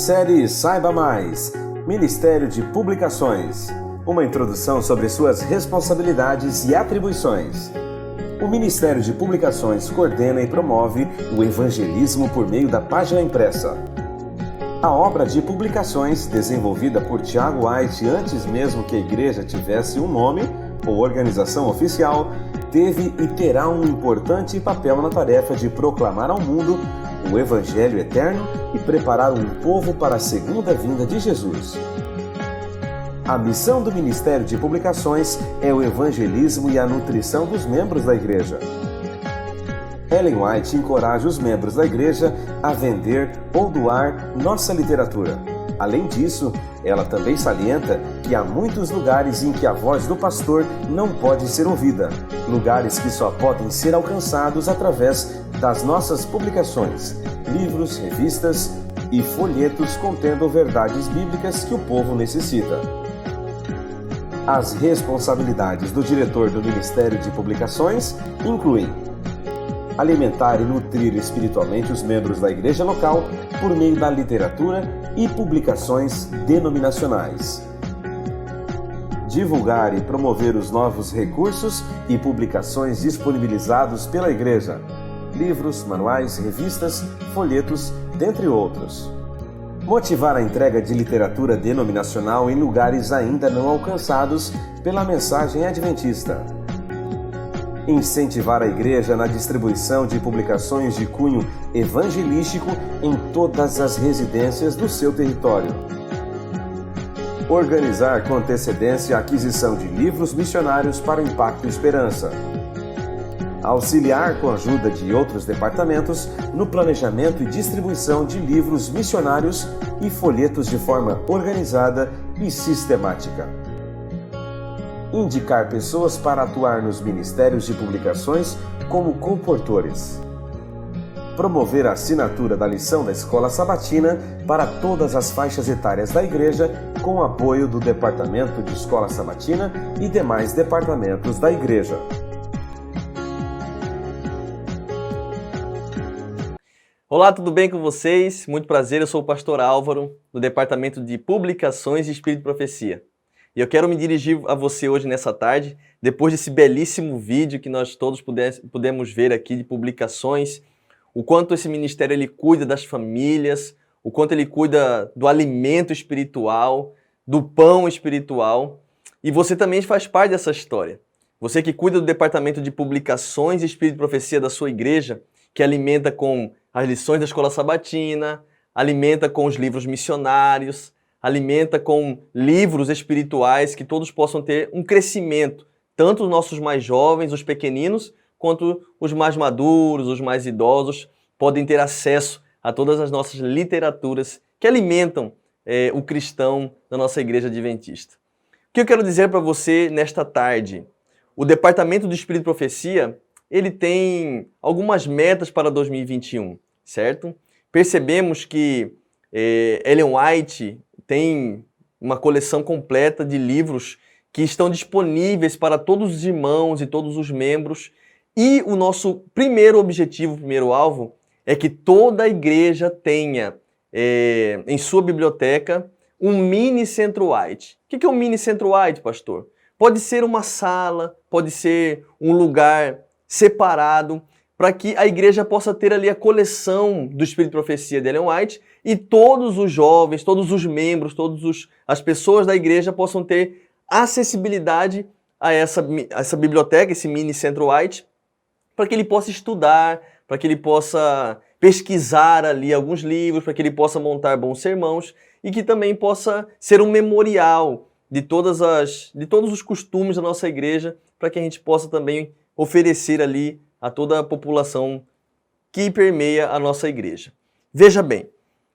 Série Saiba Mais, Ministério de Publicações. Uma introdução sobre suas responsabilidades e atribuições. O Ministério de Publicações coordena e promove o evangelismo por meio da página impressa. A obra de publicações, desenvolvida por Tiago White antes mesmo que a igreja tivesse um nome ou organização oficial, teve e terá um importante papel na tarefa de proclamar ao mundo o Evangelho eterno e preparar um povo para a segunda vinda de Jesus. A missão do Ministério de Publicações é o evangelismo e a nutrição dos membros da igreja. Ellen White encoraja os membros da igreja a vender ou doar nossa literatura. Além disso, ela também salienta que há muitos lugares em que a voz do pastor não pode ser ouvida, lugares que só podem ser alcançados através das nossas publicações, livros, revistas e folhetos contendo verdades bíblicas que o povo necessita. As responsabilidades do diretor do Ministério de Publicações incluem alimentar e nutrir espiritualmente os membros da igreja local por meio da literatura e publicações denominacionais. Divulgar e promover os novos recursos e publicações disponibilizados pela igreja, livros, manuais, revistas, folhetos, dentre outros. Motivar a entrega de literatura denominacional em lugares ainda não alcançados pela mensagem adventista. Incentivar a igreja na distribuição de publicações de cunho evangelístico em todas as residências do seu território. Organizar com antecedência a aquisição de livros missionários para o Impacto Esperança. Auxiliar com a ajuda de outros departamentos no planejamento e distribuição de livros missionários e folhetos de forma organizada e sistemática. Indicar pessoas para atuar nos ministérios de publicações como comportores. Promover a assinatura da lição da Escola Sabatina para todas as faixas etárias da igreja com o apoio do Departamento de Escola Sabatina e demais departamentos da igreja. Olá, tudo bem com vocês? Muito prazer, eu sou o pastor Álvaro, do Departamento de Publicações e Espírito de Profecia. E eu quero me dirigir a você hoje nessa tarde, depois desse belíssimo vídeo que nós todos pudemos ver aqui de publicações, o quanto esse ministério ele cuida das famílias, o quanto ele cuida do alimento espiritual, do pão espiritual. E você também faz parte dessa história. Você que cuida do Departamento de Publicações e Espírito de Profecia da sua igreja, que alimenta com as lições da Escola Sabatina, alimenta com os livros missionários, alimenta com livros espirituais que todos possam ter um crescimento, tanto os nossos mais jovens, os pequeninos, quanto os mais maduros, os mais idosos, podem ter acesso a todas as nossas literaturas que alimentam o cristão da nossa igreja adventista. O que eu quero dizer para você nesta tarde? O Departamento do Espírito de Profecia, ele tem algumas metas para 2021, certo? Percebemos que Ellen White tem uma coleção completa de livros que estão disponíveis para todos os irmãos e todos os membros. E o nosso primeiro objetivo, primeiro alvo, é que toda a igreja tenha em sua biblioteca um mini Centro White. O que é um mini Centro White, pastor? Pode ser uma sala, pode ser um lugar separado, para que a igreja possa ter ali a coleção do Espírito de Profecia de Ellen White e todos os jovens, todos os membros, as pessoas da igreja possam ter acessibilidade a essa biblioteca, esse mini Centro White, para que ele possa estudar, para que ele possa pesquisar ali alguns livros, para que ele possa montar bons sermãos e que também possa ser um memorial de todos os costumes da nossa igreja, para que a gente possa também oferecer ali a toda a população que permeia a nossa igreja. Veja bem,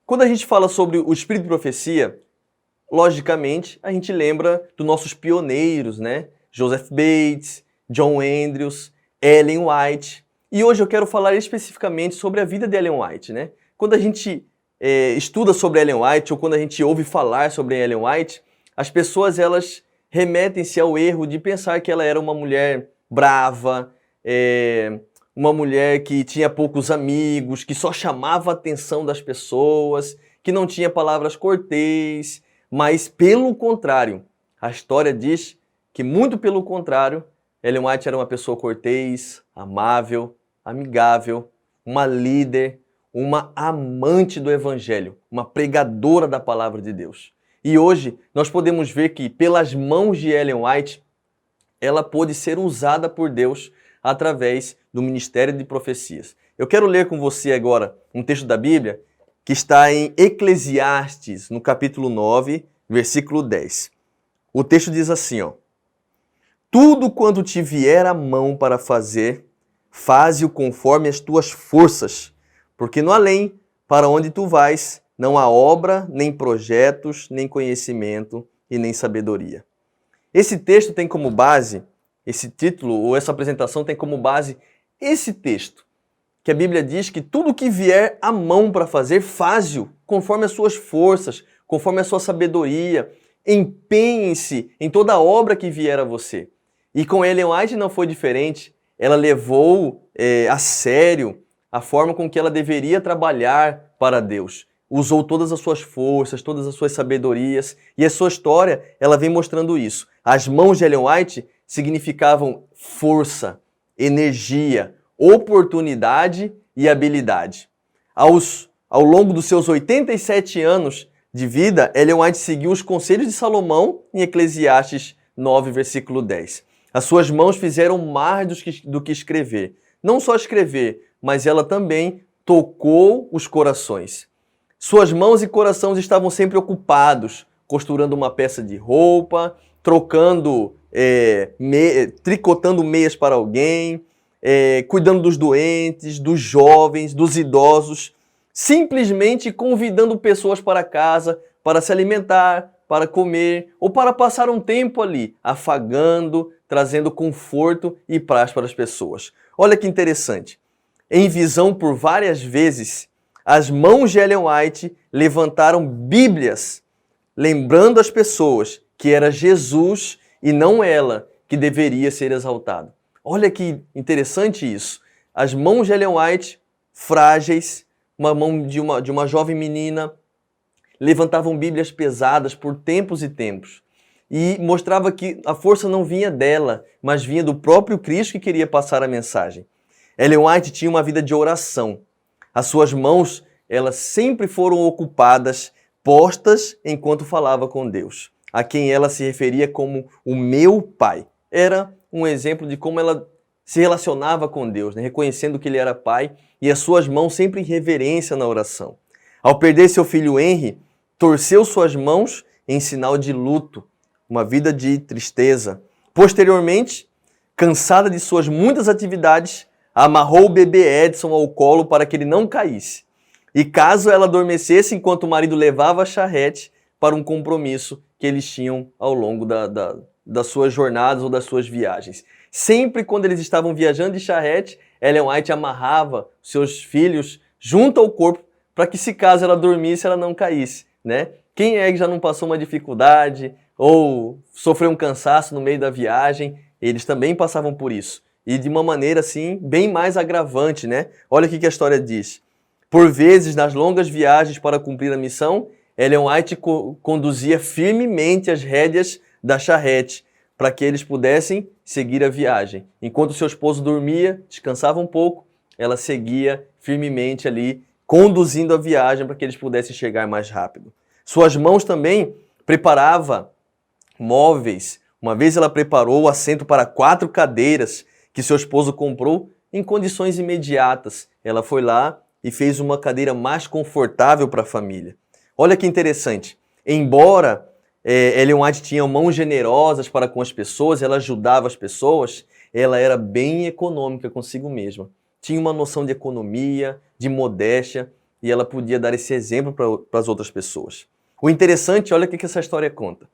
quando a gente fala sobre o Espírito de Profecia, logicamente a gente lembra dos nossos pioneiros, né? Joseph Bates, John Andrews, Ellen White. E hoje eu quero falar especificamente sobre a vida de Ellen White, né? Quando a gente estuda sobre Ellen White ou quando a gente ouve falar sobre Ellen White, as pessoas elas remetem-se ao erro de pensar que ela era uma mulher brava, uma mulher que tinha poucos amigos, que só chamava a atenção das pessoas, que não tinha palavras cortês, mas pelo contrário, a história diz que muito pelo contrário, Ellen White era uma pessoa cortês, amável, amigável, uma líder, uma amante do Evangelho, uma pregadora da palavra de Deus. E hoje nós podemos ver que pelas mãos de Ellen White, ela pôde ser usada por Deus através do ministério de profecias. Eu quero ler com você agora um texto da Bíblia que está em Eclesiastes, no capítulo 9, versículo 10. O texto diz assim, ó: tudo quanto te vier à mão para fazer, faze-o conforme as tuas forças, porque no além, para onde tu vais, não há obra, nem projetos, nem conhecimento e nem sabedoria. Esse texto tem como base, esse título ou essa apresentação tem como base esse texto, que a Bíblia diz que tudo que vier à mão para fazer, faze-o conforme as suas forças, conforme a sua sabedoria. Empenhe-se em toda a obra que vier a você. E com Ellen White não foi diferente. Ela levou a sério a forma com que ela deveria trabalhar para Deus. Usou todas as suas forças, todas as suas sabedorias. E a sua história, ela vem mostrando isso. As mãos de Ellen White significavam força, energia, oportunidade e habilidade. Ao longo dos seus 87 anos de vida, Ellen White seguiu os conselhos de Salomão em Eclesiastes 9, versículo 10. As suas mãos fizeram mais do que escrever. Não só escrever, mas ela também tocou os corações. Suas mãos e corações estavam sempre ocupados, costurando uma peça de roupa, tricotando meias para alguém, cuidando dos doentes, dos jovens, dos idosos, simplesmente convidando pessoas para casa, para se alimentar, para comer ou para passar um tempo ali, afagando, trazendo conforto e paz para as pessoas. Olha que interessante. Em visão por várias vezes, as mãos de Ellen White levantaram Bíblias, lembrando as pessoas que era Jesus e não ela que deveria ser exaltado. Olha que interessante isso. As mãos de Ellen White, frágeis, uma mão de uma jovem menina, levantavam Bíblias pesadas por tempos e tempos. E mostrava que a força não vinha dela, mas vinha do próprio Cristo que queria passar a mensagem. Ellen White tinha uma vida de oração. As suas mãos, elas sempre foram ocupadas, postas enquanto falava com Deus, a quem ela se referia como o meu Pai. Era um exemplo de como ela se relacionava com Deus, né? Reconhecendo que Ele era Pai, e as suas mãos sempre em reverência na oração. Ao perder seu filho Henry, torceu suas mãos em sinal de luto, uma vida de tristeza. Posteriormente, cansada de suas muitas atividades, amarrou o bebê Edson ao colo para que ele não caísse. E caso ela adormecesse enquanto o marido levava a charrete para um compromisso que eles tinham ao longo das suas jornadas ou das suas viagens. Sempre quando eles estavam viajando de charrete, Ellen White amarrava seus filhos junto ao corpo para que, se caso ela dormisse, ela não caísse, né? Quem é que já não passou uma dificuldade ou sofreu um cansaço no meio da viagem? Eles também passavam por isso. E de uma maneira, assim, bem mais agravante, né? Olha o que a história diz. Por vezes, nas longas viagens para cumprir a missão, Ellen White conduzia firmemente as rédeas da charrete para que eles pudessem seguir a viagem. Enquanto seu esposo dormia, descansava um pouco, ela seguia firmemente ali, conduzindo a viagem para que eles pudessem chegar mais rápido. Suas mãos também preparavam móveis. Uma vez ela preparou o assento para 4 cadeiras que seu esposo comprou em condições imediatas. Ela foi lá e fez uma cadeira mais confortável para a família. Olha que interessante. Embora Ellen White tinha mãos generosas para com as pessoas, ela ajudava as pessoas, ela era bem econômica consigo mesma. Tinha uma noção de economia, de modéstia, e ela podia dar esse exemplo para as outras pessoas. O interessante, olha o que essa história conta.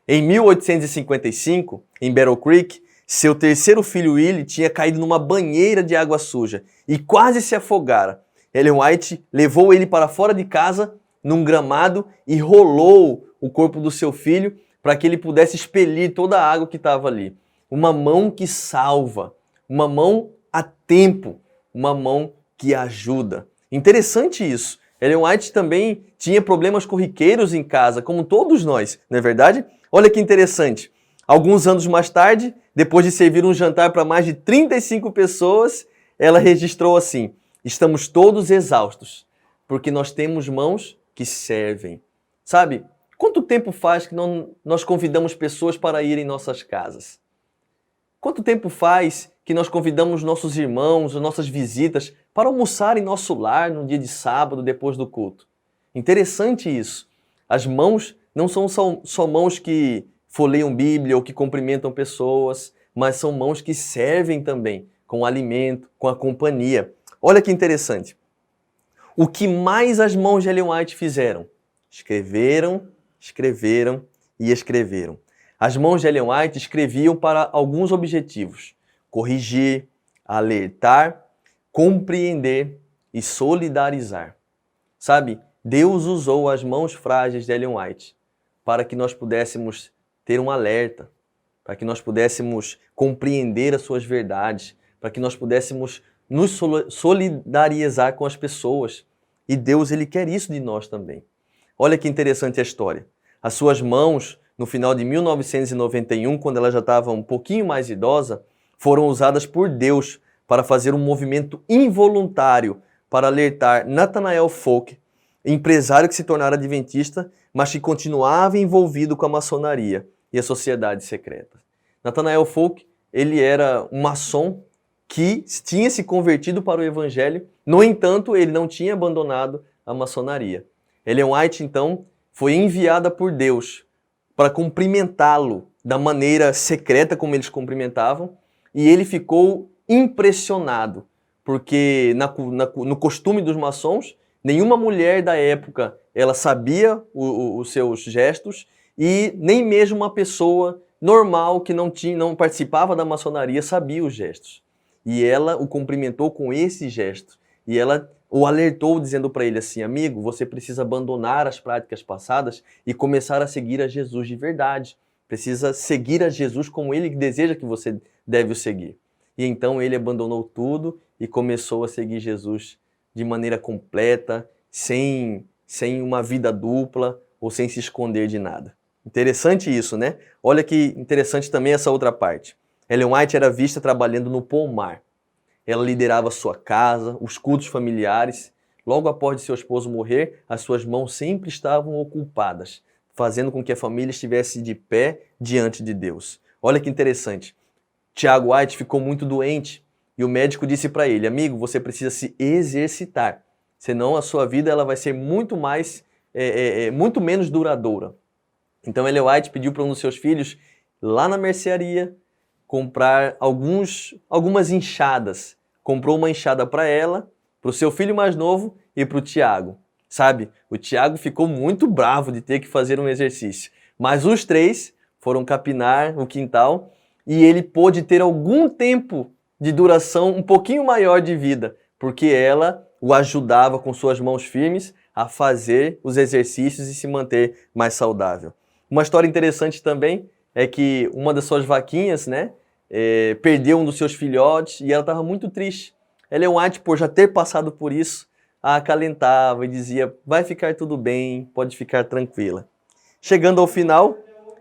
Em 1855, em Battle Creek, seu terceiro filho Willie tinha caído numa banheira de água suja e quase se afogara. Ellen White levou ele para fora de casa, num gramado, e rolou o corpo do seu filho para que ele pudesse expelir toda a água que estava ali. Uma mão que salva, uma mão a tempo, uma mão que ajuda. Interessante isso. Ellen White também tinha problemas corriqueiros em casa, como todos nós, não é verdade? Olha que interessante. Alguns anos mais tarde, depois de servir um jantar para mais de 35 pessoas, ela registrou assim: estamos todos exaustos, porque nós temos mãos que servem. Sabe, quanto tempo faz que nós convidamos pessoas para ir em nossas casas? Quanto tempo faz que nós convidamos nossos irmãos, nossas visitas, para almoçar em nosso lar no dia de sábado, depois do culto? Interessante isso. As mãos não são só mãos que folheiam Bíblia ou que cumprimentam pessoas, mas são mãos que servem também, com o alimento, com a companhia. Olha que interessante. O que mais as mãos de Ellen White fizeram? Escreveram, escreveram e escreveram. As mãos de Ellen White escreviam para alguns objetivos: corrigir, alertar, compreender e solidarizar. Sabe, Deus usou as mãos frágeis de Ellen White para que nós pudéssemos ter um alerta, para que nós pudéssemos compreender as suas verdades, para que nós pudéssemos nos solidarizar com as pessoas. E Deus, Ele quer isso de nós também. Olha que interessante a história. As suas mãos, no final de 1991, quando ela já estava um pouquinho mais idosa, foram usadas por Deus para fazer um movimento involuntário para alertar Nathaniel Folk, empresário que se tornara adventista, mas que continuava envolvido com a maçonaria e a sociedade secreta. Nathaniel Folk, ele era um maçom que tinha se convertido para o evangelho, no entanto, ele não tinha abandonado a maçonaria. Ellen White, então, foi enviada por Deus para cumprimentá-lo da maneira secreta como eles cumprimentavam, e ele ficou impressionado, porque no costume dos maçons, nenhuma mulher da época ela sabia os seus gestos, e nem mesmo uma pessoa normal que não participava da maçonaria sabia os gestos. E ela o cumprimentou com esse gesto. E ela o alertou dizendo para ele assim: amigo, você precisa abandonar as práticas passadas e começar a seguir a Jesus de verdade. Precisa seguir a Jesus como Ele deseja que você deve o seguir. E então ele abandonou tudo e começou a seguir Jesus de maneira completa, sem uma vida dupla ou sem se esconder de nada. Interessante isso, né? Olha que interessante também essa outra parte. Ellen White era vista trabalhando no pomar. Ela liderava a sua casa, os cultos familiares. Logo após de seu esposo morrer, as suas mãos sempre estavam ocupadas, fazendo com que a família estivesse de pé diante de Deus. Olha que interessante. Tiago White ficou muito doente e o médico disse para ele: amigo, você precisa se exercitar, senão a sua vida ela vai ser muito menos duradoura. Então Ellen White pediu para um dos seus filhos, lá na mercearia, comprar algumas enxadas. Comprou uma enxada para ela, para o seu filho mais novo e para o Tiago. Sabe, o Tiago ficou muito bravo de ter que fazer um exercício. Mas os três foram capinar o quintal e ele pôde ter algum tempo de duração um pouquinho maior de vida, porque ela o ajudava com suas mãos firmes a fazer os exercícios e se manter mais saudável. Uma história interessante também é que uma das suas vaquinhas, perdeu um dos seus filhotes e ela estava muito triste. Ellen White, por já ter passado por isso, a acalentava e dizia: vai ficar tudo bem, pode ficar tranquila. Chegando ao final,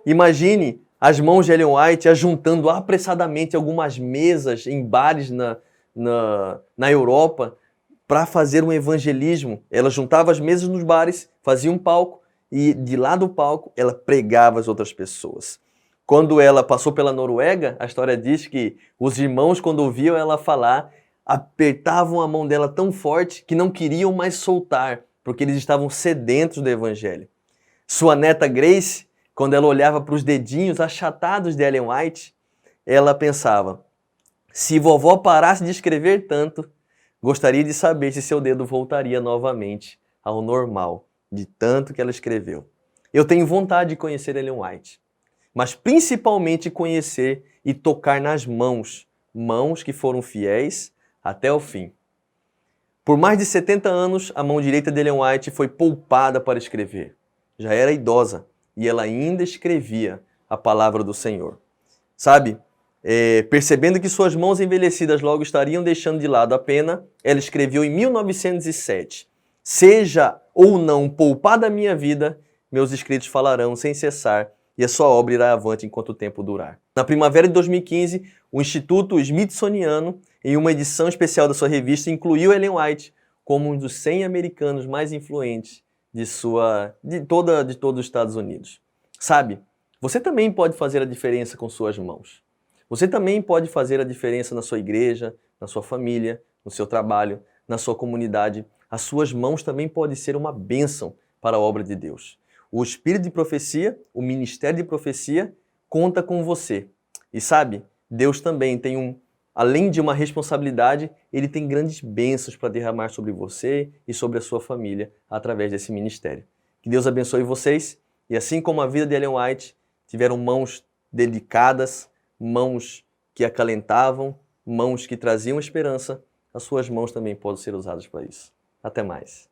imagine as mãos de Ellen White ajuntando apressadamente algumas mesas em bares na Europa para fazer um evangelismo. Ela juntava as mesas nos bares, fazia um palco e de lá do palco ela pregava às outras pessoas. Quando ela passou pela Noruega, a história diz que os irmãos, quando ouviam ela falar, apertavam a mão dela tão forte que não queriam mais soltar, porque eles estavam sedentos do evangelho. Sua neta Grace, quando ela olhava para os dedinhos achatados de Ellen White, ela pensava: se vovó parasse de escrever tanto, gostaria de saber se seu dedo voltaria novamente ao normal, de tanto que ela escreveu. Eu tenho vontade de conhecer Ellen White, mas principalmente conhecer e tocar nas mãos que foram fiéis até o fim. Por mais de 70 anos, a mão direita de Ellen White foi poupada para escrever. Já era idosa e ela ainda escrevia a palavra do Senhor. Sabe, percebendo que suas mãos envelhecidas logo estariam deixando de lado a pena, ela escreveu em 1907: Seja ou não poupada a minha vida, meus escritos falarão sem cessar e a sua obra irá avante enquanto o tempo durar. Na primavera de 2015, o Instituto Smithsoniano, em uma edição especial da sua revista, incluiu Ellen White como um dos 100 americanos mais influentes de todos os Estados Unidos. Sabe, você também pode fazer a diferença com suas mãos. Você também pode fazer a diferença na sua igreja, na sua família, no seu trabalho, na sua comunidade. As suas mãos também podem ser uma bênção para a obra de Deus. O Espírito de Profecia, o Ministério de Profecia, conta com você. E sabe, Deus também tem além de uma responsabilidade, Ele tem grandes bênçãos para derramar sobre você e sobre a sua família através desse ministério. Que Deus abençoe vocês e assim como a vida de Ellen White, tiveram mãos delicadas, mãos que acalentavam, mãos que traziam esperança, as suas mãos também podem ser usadas para isso. Até mais.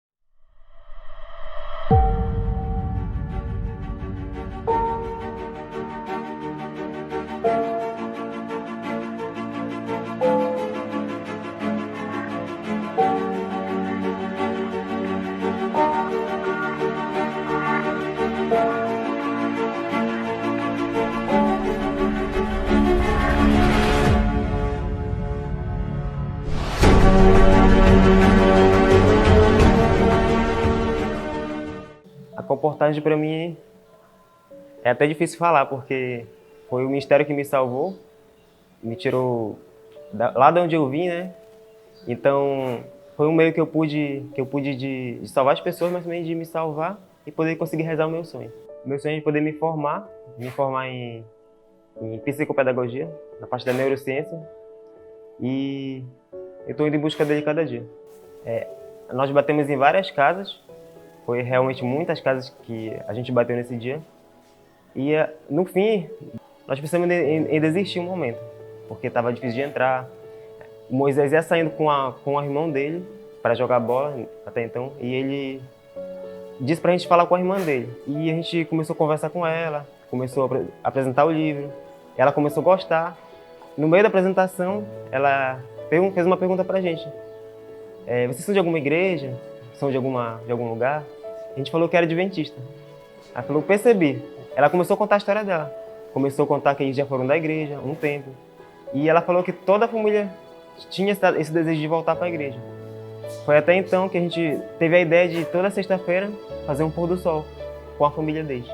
A comportagem para mim é até difícil falar, porque foi o ministério que me salvou, me tirou lá de onde eu vim, né? Então foi um meio que eu pude de salvar as pessoas, mas também de me salvar e poder conseguir realizar o meu sonho. O meu sonho é de poder me formar em psicopedagogia, na parte da neurociência, e eu estou indo em busca dele cada dia. Nós batemos em várias casas. Foi realmente muitas casas que a gente bateu nesse dia. E no fim, nós pensamos em desistir um momento, porque estava difícil de entrar. O Moisés ia saindo com o irmão dele para jogar bola até então, e ele disse para a gente falar com a irmã dele. E a gente começou a conversar com ela, começou a apresentar o livro, ela começou a gostar. No meio da apresentação, ela fez uma pergunta para a gente. Vocês são de alguma igreja? São de algum lugar? A gente falou que era adventista. Ela falou, percebi. Ela começou a contar a história dela. Começou a contar que eles já foram da igreja, um tempo. E ela falou que toda a família tinha esse desejo de voltar para a igreja. Foi até então que a gente teve a ideia de toda sexta-feira fazer um pôr do sol com a família deles.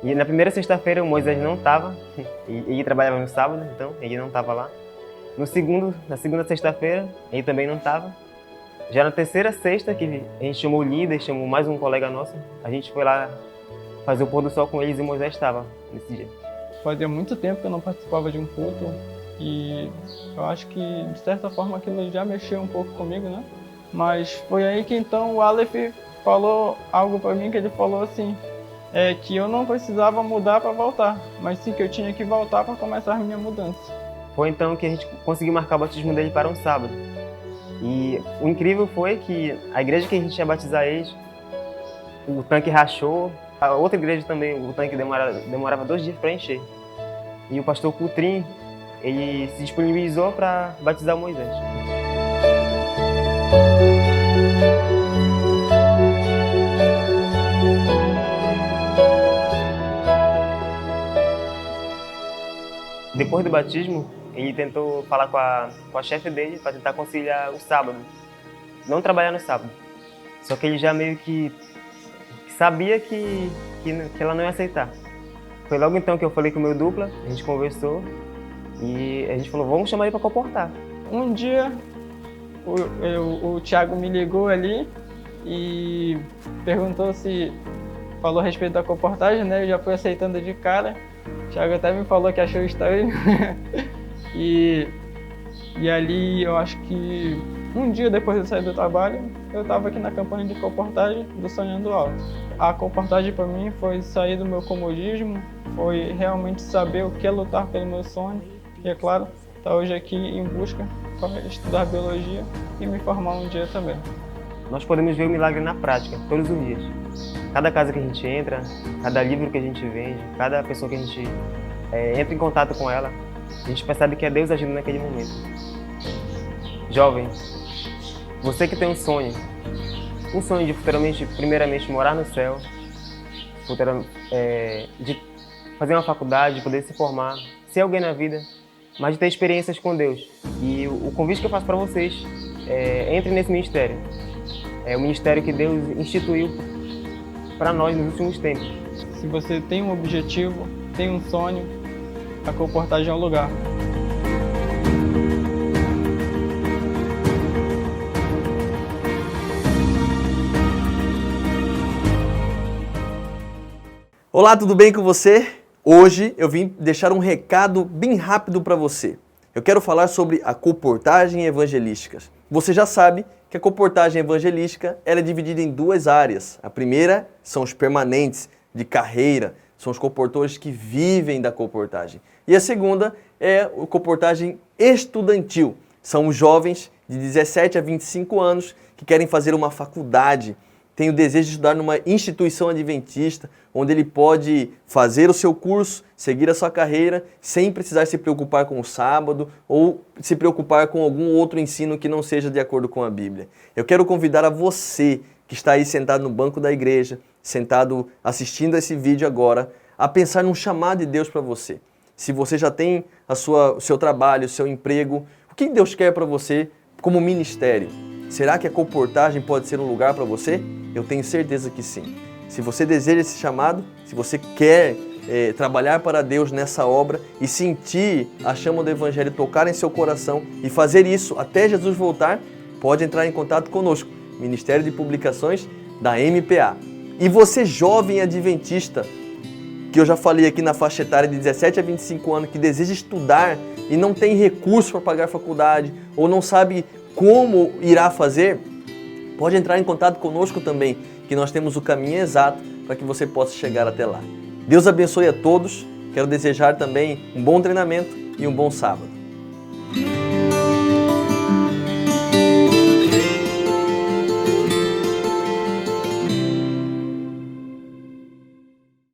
E na primeira sexta-feira o Moisés não estava, ele trabalhava no sábado, então ele não estava lá. Na segunda sexta-feira ele também não estava. Já na terceira sexta, que a gente chamou o líder, chamou mais um colega nosso, a gente foi lá fazer o pôr do sol com eles e Moisés estava nesse dia. Fazia muito tempo que eu não participava de um culto e eu acho que, de certa forma, aquilo já mexeu um pouco comigo, né? Mas foi aí que então o Aleph falou algo para mim, que ele falou assim, que eu não precisava mudar para voltar, mas sim que eu tinha que voltar para começar a minha mudança. Foi então que a gente conseguiu marcar o batismo dele para um sábado. E o incrível foi que a igreja que a gente ia batizar eles, o tanque rachou. A outra igreja também, o tanque demorava 2 dias para encher. E o pastor Coutrin, ele se disponibilizou para batizar o Moisés. Depois do batismo, ele tentou falar com a chefe dele para tentar conciliar o sábado. Não trabalhar no sábado. Só que ele já meio que sabia que ela não ia aceitar. Foi logo então que eu falei com o meu dupla, a gente conversou e a gente falou, vamos chamar ele para comportar. Um dia o Thiago me ligou ali e perguntou falou a respeito da comportagem, né? Eu já fui aceitando de cara. O Thiago até me falou que achou estranho. E ali eu acho que um dia depois de eu sair do trabalho, eu estava aqui na campanha de comportagem do Sonhando Alto. A comportagem para mim foi sair do meu comodismo, foi realmente saber o que é lutar pelo meu sonho. E é claro, estar hoje aqui em busca para estudar biologia e me formar um dia também. Nós podemos ver o milagre na prática, todos os dias. Cada casa que a gente entra, cada livro que a gente vende, cada pessoa que a gente entra em contato com ela, a gente percebe que é Deus agindo naquele momento. Jovem, você que tem um sonho um sonho de futuramente, primeiramente, morar no céu, de fazer uma faculdade, de poder se formar, ser alguém na vida, mas de ter experiências com Deus. E o convite que eu faço para vocês é: entre nesse ministério. É o ministério que Deus instituiu para nós nos últimos tempos. Se você tem um objetivo, tem um sonho, a Coportagem é o lugar. Olá, tudo bem com você? Hoje eu vim deixar um recado bem rápido para você. Eu quero falar sobre a Coportagem Evangelística. Você já sabe que a Coportagem Evangelística ela é dividida em duas áreas. A primeira são os permanentes de carreira, são os coportores que vivem da Coportagem. E a segunda é a Coportagem Estudantil. São os jovens de 17 a 25 anos que querem fazer uma faculdade, tem o desejo de estudar numa instituição adventista, onde ele pode fazer o seu curso, seguir a sua carreira, sem precisar se preocupar com o sábado ou se preocupar com algum outro ensino que não seja de acordo com a Bíblia. Eu quero convidar a você que está aí sentado no banco da igreja, sentado assistindo a esse vídeo agora, a pensar num chamado de Deus para você. Se você já tem o seu trabalho, o seu emprego, o que Deus quer para você como ministério? Será que a Coportagem pode ser um lugar para você? Eu tenho certeza que sim. Se você deseja esse chamado, se você quer trabalhar para Deus nessa obra e sentir a chama do Evangelho tocar em seu coração e fazer isso até Jesus voltar, pode entrar em contato conosco, Ministério de Publicações da MPA. E você jovem adventista, que eu já falei aqui na faixa etária de 17 a 25 anos, que deseja estudar e não tem recurso para pagar a faculdade ou não sabe como irá fazer, pode entrar em contato conosco também, que nós temos o caminho exato para que você possa chegar até lá. Deus abençoe a todos, quero desejar também um bom treinamento e um bom sábado.